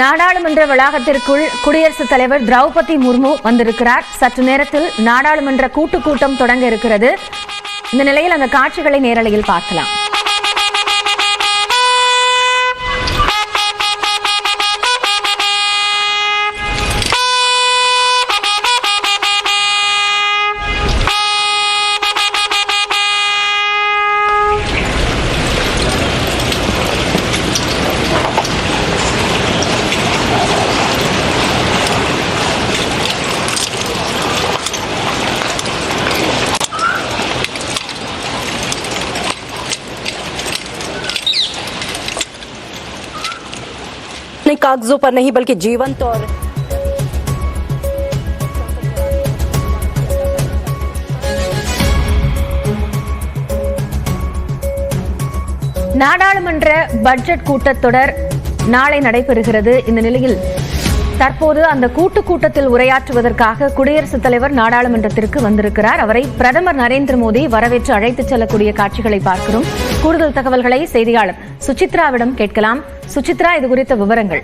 நாடாளுமன்ற வளாகத்திற்குள் குடியரசுத் தலைவர் திரௌபதி முர்மு வந்திருக்கிறார். சற்று நேரத்தில் நாடாளுமன்ற கூட்டம் தொடங்க இருக்கிறது. இந்த நிலையில் அந்த காட்சிகளை நேரலையில் பார்க்கலாம். कागजों पर नहीं बल्कि जीवंत और நாடாளுமன்ற பட்ஜெட் கூட்டத்தொடர் நாளை நடைபெறுகிறது. இந்த நிலையில் தற்போது அந்த கூட்டத்தில் உரையாற்றுவதற்காக குடியரசுத் தலைவர் நாடாளுமன்றத்திற்கு வந்திருக்கிறார். அவரை பிரதமர் நரேந்திர மோடி வரவேற்று அழைத்துச் செல்லக்கூடிய காட்சிகளை பார்க்கிறோம். கூடுதல் தகவல்களை செய்தியாளர் சுசித்ராவிடம் கேட்கலாம். சுசித்ரா, இது குறித்த விவரங்கள்.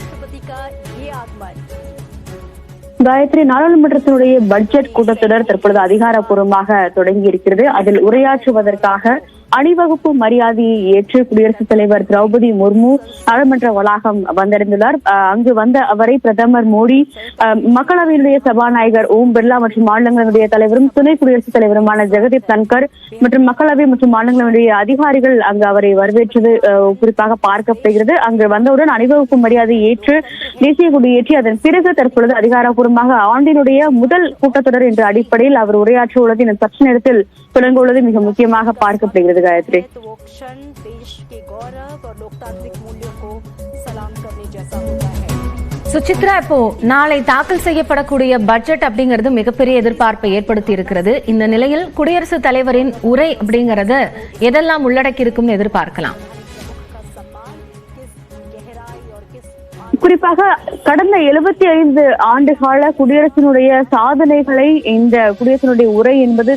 காயத்ரி, நாடாளுமன்றத்தினுடைய பட்ஜெட் கூட்டத்தொடர் தற்பொழுது அதிகாரப்பூர்வமாக தொடங்கி இருக்கிறது. அதில் உரையாற்றுவதற்காக அணிவகுப்பு மரியாதையை ஏற்று குடியரசுத் தலைவர் திரௌபதி முர்மு நாடாளுமன்ற வளாகம் வந்தடைந்துள்ளார். அங்கு வந்த அவரை பிரதமர் மோடி, மக்களவையினுடைய சபாநாயகர் ஓம் பிர்லா மற்றும் மாநிலங்களுடைய தலைவரும் துணை குடியரசுத் தலைவருமான ஜெகதீப் தன்கர் மற்றும் மக்களவை மற்றும் மாநிலங்களுடைய அதிகாரிகள் அங்கு அவரை வரவேற்றது குறிப்பாக பார்க்கப்படுகிறது. அங்கு வந்தவுடன் அணிவகுப்பு மரியாதையை ஏற்று தேசிய கொடியேற்றி அதன் பிறகு தற்பொழுது அதிகாரப்பூர்வமாக ஆண்டினுடைய முதல் கூட்டத்தொடர் என்ற அடிப்படையில் அவர் உரையாற்ற உள்ளது. இந்த சற்று நேரத்தில் தொடங்க உள்ளது மிக முக்கியமாக பார்க்கப்படுகிறது. காயத்ரி, சுசித்ரா, இப்போ நாளை தாக்கல் செய்யப்படக்கூடிய பட்ஜெட் அப்படிங்கிறது மிகப்பெரிய எதிர்பார்ப்பை ஏற்படுத்தி இருக்கிறது. இந்த நிலையில் குடியரசுத் தலைவரின் உரை அப்படிங்கறது எதெல்லாம் உள்ளடக்கி இருக்கும்னு எதிர்பார்க்கலாம்? குறிப்பாக கடந்த 75 ஆண்டுகால குடியரசினுடைய சாதனைகளை இந்த குடியரசினுடைய உரை என்பது